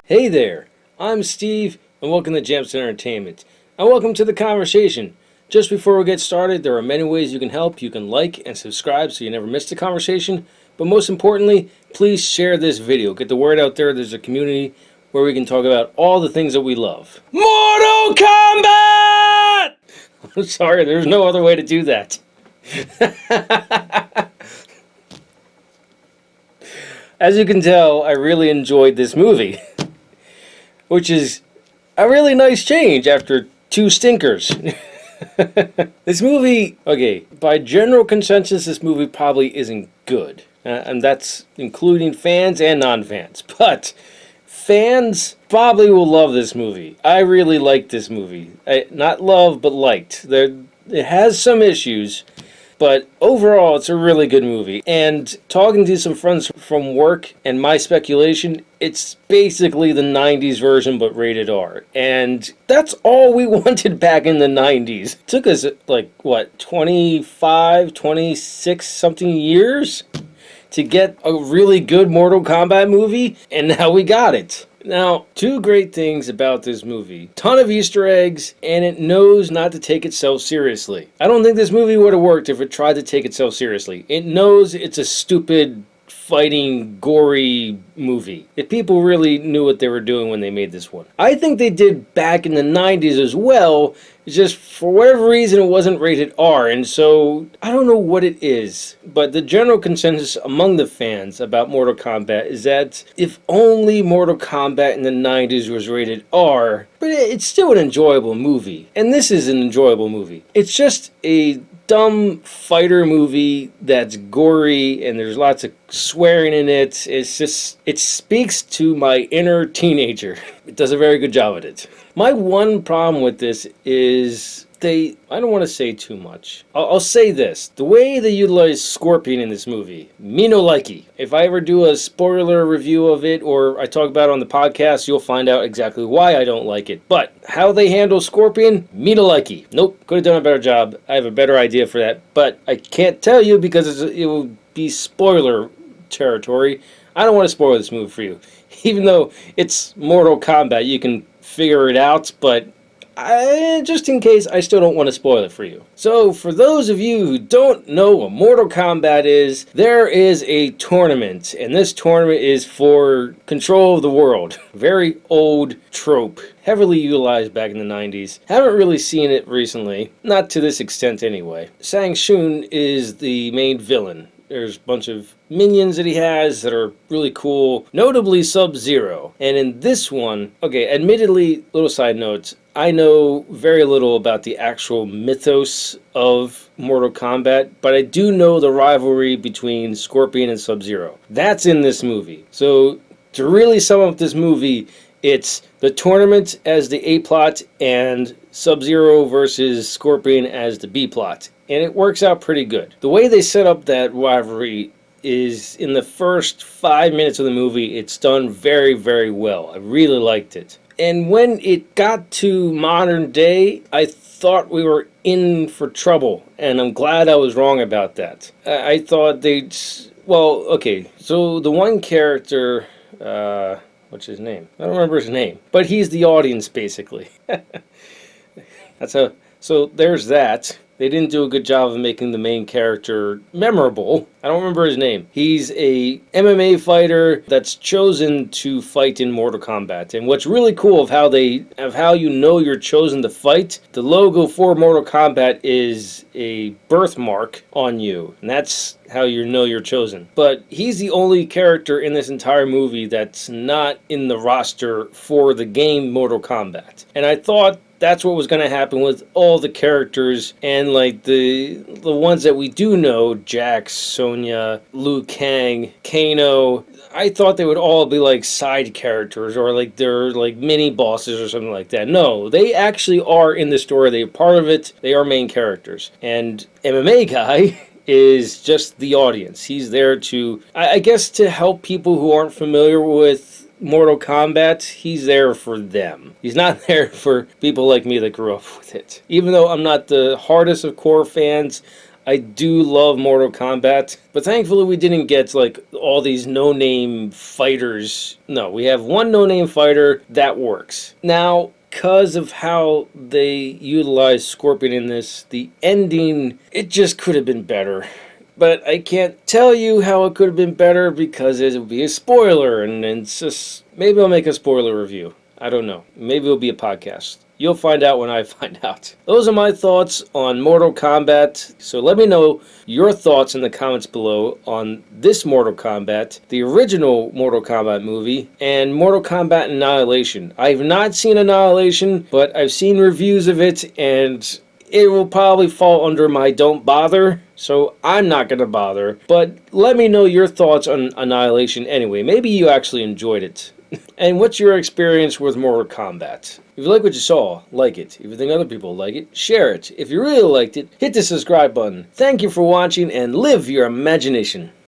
Hey there, I'm Steve, and welcome to Jamsin Entertainment. And welcome to the conversation. Just before we get started, there are many ways you can help. You can like and subscribe so you never miss the conversation. But most importantly, please share this video. Get the word out there. There's a community where we can talk about all the things that we love. Mortal Kombat! I'm sorry, there's no other way to do that. As you can tell, I really enjoyed this movie. Which is a really nice change after two stinkers. This movie, okay, by general consensus, this movie probably isn't good. And that's including fans and non-fans. But fans probably will love this movie. I really liked this movie. Not love, but liked. It has some issues, but overall, it's a really good movie. And talking to some friends from work and my speculation, it's basically the 90s version, but rated R. And that's all we wanted back in the 90s. It took us, 26 something years to get a really good Mortal Kombat movie, and now we got it. Now, two great things about this movie. Ton of Easter eggs, and it knows not to take itself seriously. I don't think this movie would have worked if it tried to take itself seriously. It knows it's a stupid, fighting, gory movie. If people really knew what they were doing when they made this one. I think they did back in the 90s as well. It's just, for whatever reason, it wasn't rated R, and so I don't know what it is. But the general consensus among the fans about Mortal Kombat is that if only Mortal Kombat in the 90s was rated R, but it's still an enjoyable movie. And this is an enjoyable movie. It's just a dumb fighter movie that's gory and there's lots of swearing in it. It speaks to my inner teenager. It does a very good job at it. My one problem with this is I don't want to say too much. I'll say this. The way they utilize Scorpion in this movie, me no likey. If I ever do a spoiler review of it or I talk about it on the podcast, you'll find out exactly why I don't like it. But how they handle Scorpion, me no likey. Nope, could have done a better job. I have a better idea for that. But I can't tell you because it will be spoiler territory. I don't want to spoil this movie for you. Even though it's Mortal Kombat, you can figure it out, but just in case, I still don't want to spoil it for you. So, for those of you who don't know what Mortal Kombat is, there is a tournament, and this tournament is for control of the world. Very old trope, heavily utilized back in the 90s. Haven't really seen it recently, not to this extent anyway. Shang Tsung is the main villain. There's a bunch of minions that he has that are really cool, notably Sub-Zero. And in this one, okay, admittedly, little side notes, I know very little about the actual mythos of Mortal Kombat, but I do know the rivalry between Scorpion and Sub-Zero. That's in this movie. So, to really sum up this movie, it's the tournament as the A plot and Sub-Zero versus Scorpion as the B plot. And it works out pretty good. The way they set up that rivalry is in the first 5 minutes of the movie, it's done very, very well. I really liked it. And when it got to modern day, I thought we were in for trouble. And I'm glad I was wrong about that. I thought okay, so the one character, what's his name? I don't remember his name. But he's the audience, basically. So there's that. They didn't do a good job of making the main character memorable. I don't remember his name. He's a MMA fighter that's chosen to fight in Mortal Kombat. And what's really cool of how you know you're chosen to fight, the logo for Mortal Kombat is a birthmark on you. And that's how you know you're chosen. But he's the only character in this entire movie that's not in the roster for the game Mortal Kombat. And I thought that's what was going to happen with all the characters and like the ones that we do know, Jax, Sonya, Liu Kang, Kano. I thought they would all be like side characters or like they're like mini bosses or something like that. No, they actually are in the story. They're part of it. They are main characters. And MMA guy is just the audience. He's there to, I guess, to help people who aren't familiar with Mortal Kombat. He's there for them. He's not there for people like me that grew up with it. Even though I'm not the hardest of core fans, I do love Mortal Kombat, but thankfully we didn't get like all these no-name fighters. No, we have one no-name fighter that works. Now, because of how they utilize Scorpion in this, the ending, it just could have been better. But I can't tell you how it could have been better because it would be a spoiler, and it's just, maybe I'll make a spoiler review. I don't know. Maybe it'll be a podcast. You'll find out when I find out. Those are my thoughts on Mortal Kombat. So let me know your thoughts in the comments below on this Mortal Kombat, the original Mortal Kombat movie, and Mortal Kombat Annihilation. I've not seen Annihilation, but I've seen reviews of it, and it will probably fall under my don't bother, so I'm not going to bother. But let me know your thoughts on Annihilation anyway. Maybe you actually enjoyed it. And what's your experience with Mortal Kombat? If you like what you saw, like it. If you think other people like it, share it. If you really liked it, hit the subscribe button. Thank you for watching and live your imagination.